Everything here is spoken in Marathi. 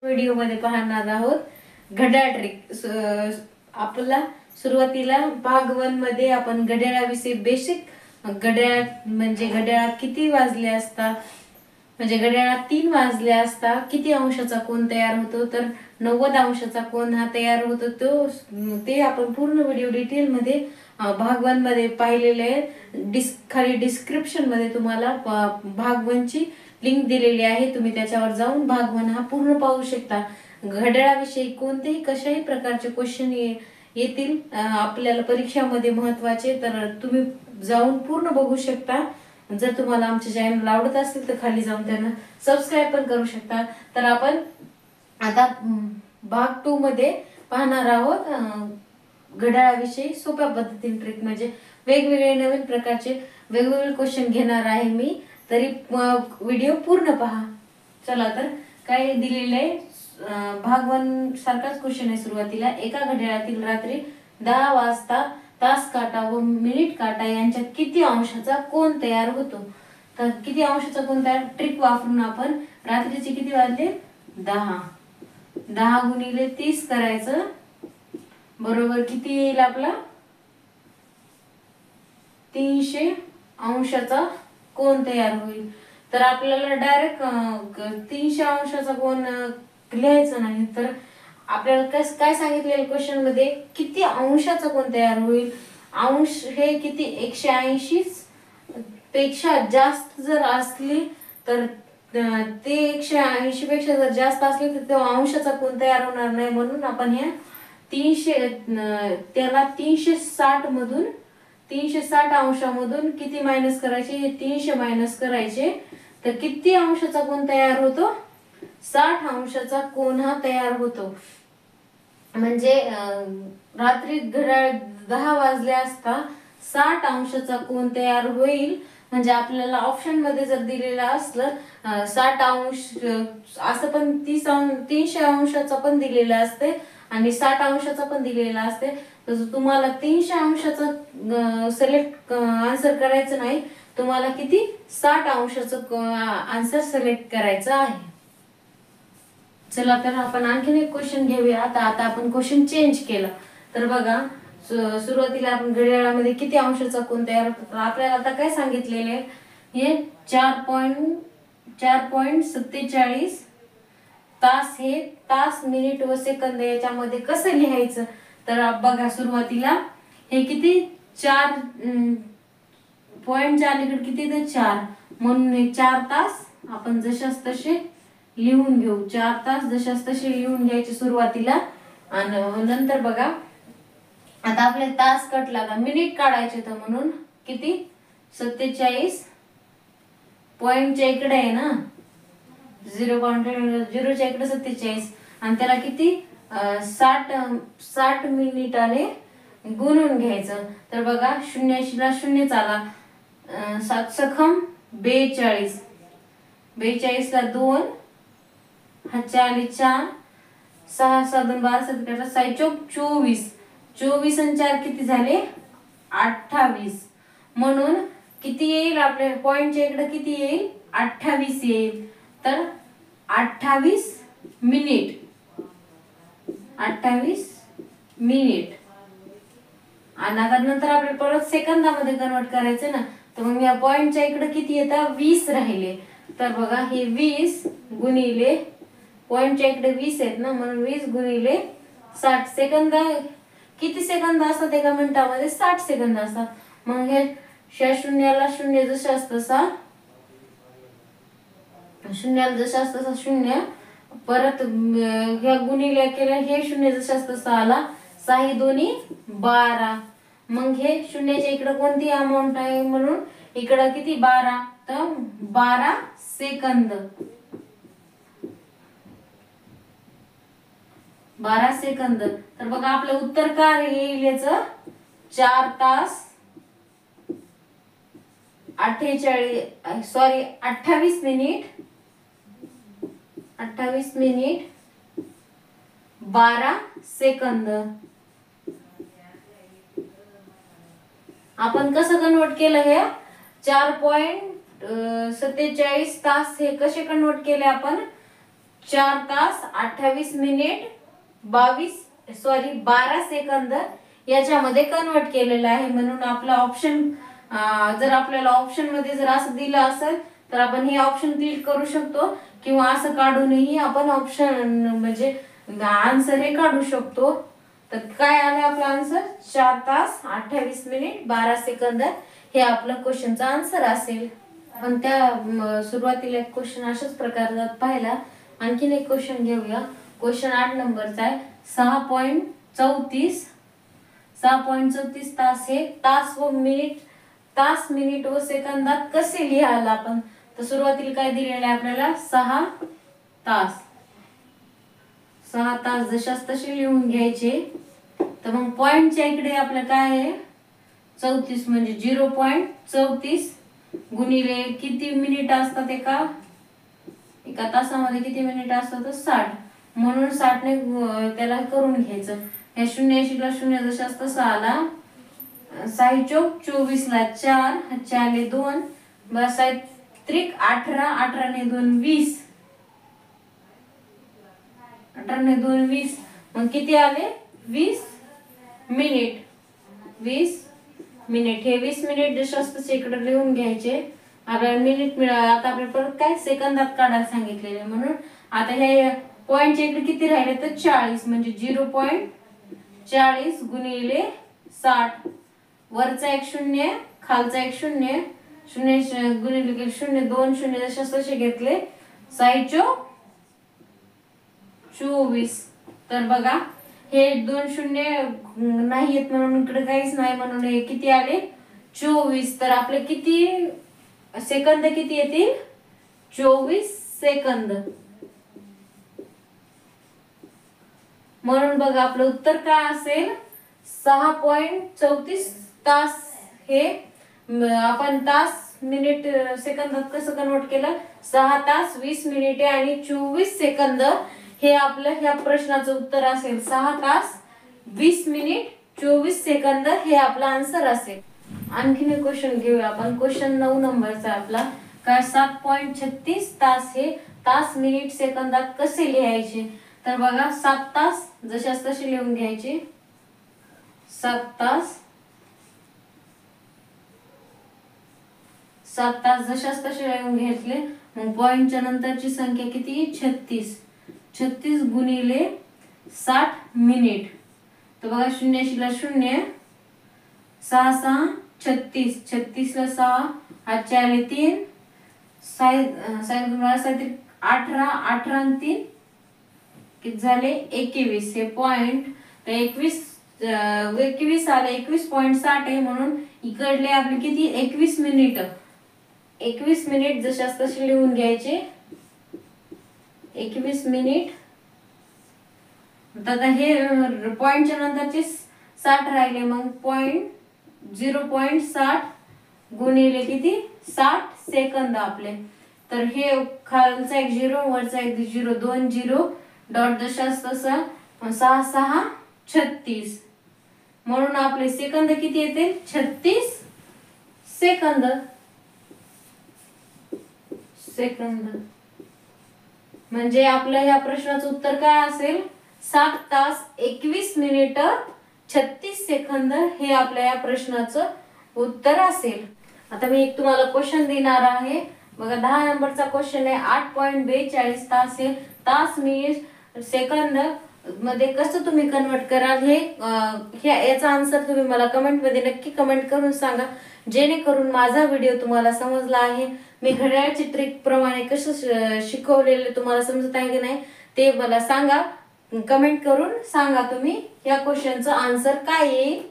व्हिडिओ मध्ये पाहणार आहोत घड्याळ ट्रिक। आपला सुरुवातीला भाग 1 मध्ये आपण घड्याळाविषयी बेसिक घड्याळ म्हणजे घड्याळात किती वाजले असतात, म्हणजे घड्याळात 3 वाजले असता किती अंशाचा कोन तयार होतो, तर 90 अंशाचा कोन हा तयार होतो। ते आपण पूर्ण व्हिडिओ डिटेल मध्ये भाग 1 मध्ये पाहिलेले आहे। खाली डिस्क्रिप्शन मध्ये तुम्हाला भाग 1 ची लिंक दिलेली आहे, तुम्ही त्याच्यावर जाऊन भाग 1 हा पूर्ण पाहू शकता। घड्याळाविषयी कोणतेही कशाही प्रकारचे क्वेश्चन येतील आपल्याला परीक्षामध्ये महत्त्वाचे, तर तुम्ही जाऊन पूर्ण बघू शकता। जर तुम्हाला आमचे चॅनल आवडत असेल तर खाली जाऊन त्यांना सबस्क्राइब पण करू शकता। तर आपण आता भाग 2 मध्ये पाहणार आहोत घड्याळाविषयी सोप्या पद्धतीने ट्रिक, म्हणजे वेगवेगळे नवीन प्रकारचे वेगवेगळे क्वेश्चन घेणार आहे मी, तरी व्हिडिओ पूर्ण पहा। चला तर काय दिलेले आहे, भाग 1 सारखाच क्वेश्चन आहे। सुरुवातीला एका घड्याळातील रात्री 10 वाजता तास काटा व मिनिट काटा यांच्यात किती अंशाचा कोन तयार होतो, तर किती अंशाचा कोन तयार ट्रिक वापरून आपण रात्रीचे किती वाजले 10 गुणिले 30 करायचं, बरोबर किती येईल आपला 300 अंशाचा कोन तयार होईल। तर आपल्याला डायरेक्ट 300 अंशाचा कोन लिहायचा नाही, तर आपल्याला काय सांगितलेलं क्वेश्चन मध्ये किती अंशाचा कोन तयार होईल। अंश हे किती 180 पेक्षा जास्त जर असली तर ते 180 पेक्षा जर जास्त असले तर तो अंशाचा कोन तयार होणार नाही, म्हणून आपण ह्या 300 त्याला 360 मधून 360 अंशामधून किती मायनस करायचे, हे 300 मायनस करायचे, तर किती अंशाचा कोन तयार होतो 60 अंशाचा कोन हा तयार होतो। म्हणजे रात्री घड्याळ 10 वाजले असता 60 अंशाचा कोन तयार होईल। म्हणजे आपल्याला ऑप्शन मध्ये जर दिलेलं असलं 60 अंश असं पण 300 अंशाचा पण दिलेला असते आणि 60 अंशाचा पण दिलेला असते, तर तुम्हाला 300 अंशाचा सिलेक्ट आन्सर करायचं नाही, तुम्हाला किती 60 अंशाचं आन्सर सिलेक्ट करायचं आहे। चला तर आपण आणखीन एक क्वेश्चन घेऊया। आता आपण क्वेश्चन चेंज केला, तर बघा सुरुवातीला आपण घड्याळामध्ये किती अंशाचा कोन तयार होतो, तर आपल्याला आता काय सांगितलेले हे 4.47 तास, हे तास मिनिट व सेकंद याच्यामध्ये कसं लिहायचं, तर बघा सुरुवातीला हे किती 4 पॉइंटच्या अलीकडे किती तर 4, म्हणून हे 4 तास आपण जशास तसे लिहून घेऊ। 4 तास जशास तसे लिहून घ्यायचे सुरुवातीला, आणि नंतर बघा आता आपले तास कटला, आता मिनिट काढायचे, तर म्हणून किती 47 पॉइंटच्या इकडे आहे ना, 0.0च्या इकडे 47, आणि त्याला किती 60 मिनिटाने गुणून घ्यायचं। तर बघा 80 ला 0 आला, 7 सखम 42, 42 ला 2 हातच्या आली 4, 6 7 12 7 6 चौक 24, 24 आणि 4 किती झाले 28, म्हणून किती येईल आपल्या पॉइंटच्या इकडे किती येईल 28 येईल। तर 28 मिनिट, 28 मिनिट, आणि आता नंतर आपल्याला परत सेकंदामध्ये कन्वर्ट करायचं ना, तर मग या पॉइंटच्या इकडे किती येतं 20 राहिले, तर बघा हे 20 गुणिले पॉइंटच्या इकडे 20 आहेत ना, म्हणून 20 गुणिले 60 सेकंद, किती सेकंद असतात एका मिनिटामध्ये 60 सेकंद असतात। मग हे शून्याला शून्य जसं असतं तसा, शून्याला जसं असतं तसा शून्य, परत ह्या गुणिले केल्या, हे शून्य जसं असतं तसं आला, 6 दोन्ही 12, मग हे शून्याच्या इकडे कोणती अमाऊंट आहे, म्हणून इकडं किती 12, तर 12 सेकंद, 12 सेकंद। तर बघा आपलं उत्तर काय येईल याचं 4 तास 28 मिनिट 12 सेकंद। आपण कसं कन्वर्ट केलं हे 4.47 तास, हे कसे कन्वर्ट केले आपण 4 तास 28 मिनिट 12 सेकंद याच्यामध्ये कन्वर्ट केलेलं आहे. म्हणून आपला ऑप्शन जर आपल्याला ऑप्शन मध्ये जर असं दिलं असेल तर आपण हे ऑप्शन क्लिक करू शकतो, किंवा असं काढूनही आपण ऑप्शन म्हणजे आन्सर हे काढू शकतो. तर काय आलं आपला आन्सर? 4 तास 28 मिनिट 12 सेकंद हे आपलं क्वेश्चनचा आन्सर असेल. पण त्या सुरुवातीला एक क्वेश्चन अशाच प्रकारचा पाहिला. आणखीन एक क्वेश्चन घेऊया. क्वेश्चन 8 नंबरचा आहे. 6.34 तास हे तास मिनिट व सेकंदात कसे लिहाल आपण? तर सुरुवातीला काय दिलेलं आहे आपल्याला? 6 तास. 6 तास जशाच तसे लिहून घ्यायचे. तर मग पॉइंटच्या इकडे आपलं काय आहे? 34 म्हणजे 0.34 गुणिले किती मिनिट असतात एका तासामध्ये? किती मिनिट असतात? 60. म्हणून 60 ने त्याला करून घ्यायचं. या 0 शून्य जशाच तसा आला. 6 चोक 24 ला 4, 4 ने 2 बस 18, 18 ने 2 20, 18 ने 2 20. मग किती आले? 20 मिनिट. 20 मिनिट. हे 20 मिनिट जशाच तसे इकडे लिहून घ्यायचे. आपल्याला मिनिट मिळाला. आता आपल्याला परत काय सेकंदात काढायला सांगितलेले. म्हणून आता हे पॉइंटच्या इकडे किती राहिले? तर 40 म्हणजे 0.40 गुणिले 60. वरचा एक शून्य, खालचा एक शून्य, शून्य गुणिले शून्य, 2 शून्य जशाच तसे घेतले. 6 चोक 24. तर बघा हे 2 शून्य नाही येत म्हणून इकडे काहीच नाही, म्हणून हे किती आले? 24. तर आपले किती सेकंद किती येतील? 24 सेकंद. म्हणून बघा आपलं उत्तर काय असेल? 6.34 तास. हे आपण तास मिनिट सेकंदात कसं कन्वर्ट केलं? 6 तास 20 मिनिटे आणि 24 सेकंद हे आपलं ह्या प्रश्नाचं उत्तर असेल. 6 तास 20 मिनिट 24 सेकंद हे आपला आन्सर असेल. आणखीन एक क्वेश्चन घेऊया आपण. क्वेश्चन 9 नंबरचा आपला काय? 7.36 तास हे तास मिनिट सेकंदात कसे लिहायचे? तर बघा 7 तास जशाच तसे लिहून घ्यायचे. 7 तास जशाच तसे लिहून घेतले. मग पॉइंटच्या नंतरची संख्या किती? 36. 36 गुणिले 60 मिनिट. तर बघा 0 शून्य, 6 6 36, 36 ला 6, 4 3, 18, 18 आणि 3 किती झाले? 21. हे पॉइंट तर 21 आले. 21.60 आहे. म्हणून इकडले आपले किती? 21 मिनिट. 21 मिनिट जशाच तसे लिहून घ्यायचे. 21 मिनिट. आता हे पॉइंटच्या नंतरचे 60 राहिले. मग पॉइंट 0.60 गुणिले किती? 60 सेकंद आपले. तर हे खालचा एक 0, वरचा एक 0, 2 0 डॉट जशाच तसा. 6 6 36. म्हणून आपले सेकंद किती येतील? 36 सेकंद. म्हणजे आपल्या ह्या प्रश्नाचं उत्तर काय असेल? 7 तास 21 मिनिट 36 सेकंद हे आपल्या या प्रश्नाचं उत्तर असेल. आता मी एक तुम्हाला क्वेश्चन देणार आहे. बघा 10 नंबरचा क्वेश्चन आहे. 8.42 तास हे तास मिनिट सेकंद मध्ये कसं तुम्ही कन्वर्ट कराल? याचा आन्सर तुम्ही मला कमेंट मध्ये नक्की कमेंट करून सांगा, जेणेकरून माझा व्हिडिओ तुम्हाला समजला आहे. मी घड्याळची ट्रिक प्रमाणे कसं शिकवलेले तुम्हाला समजत आहे की नाही ते मला सांगा. कमेंट करून सांगा तुम्ही या क्वेश्चनचं आन्सर काय येईल.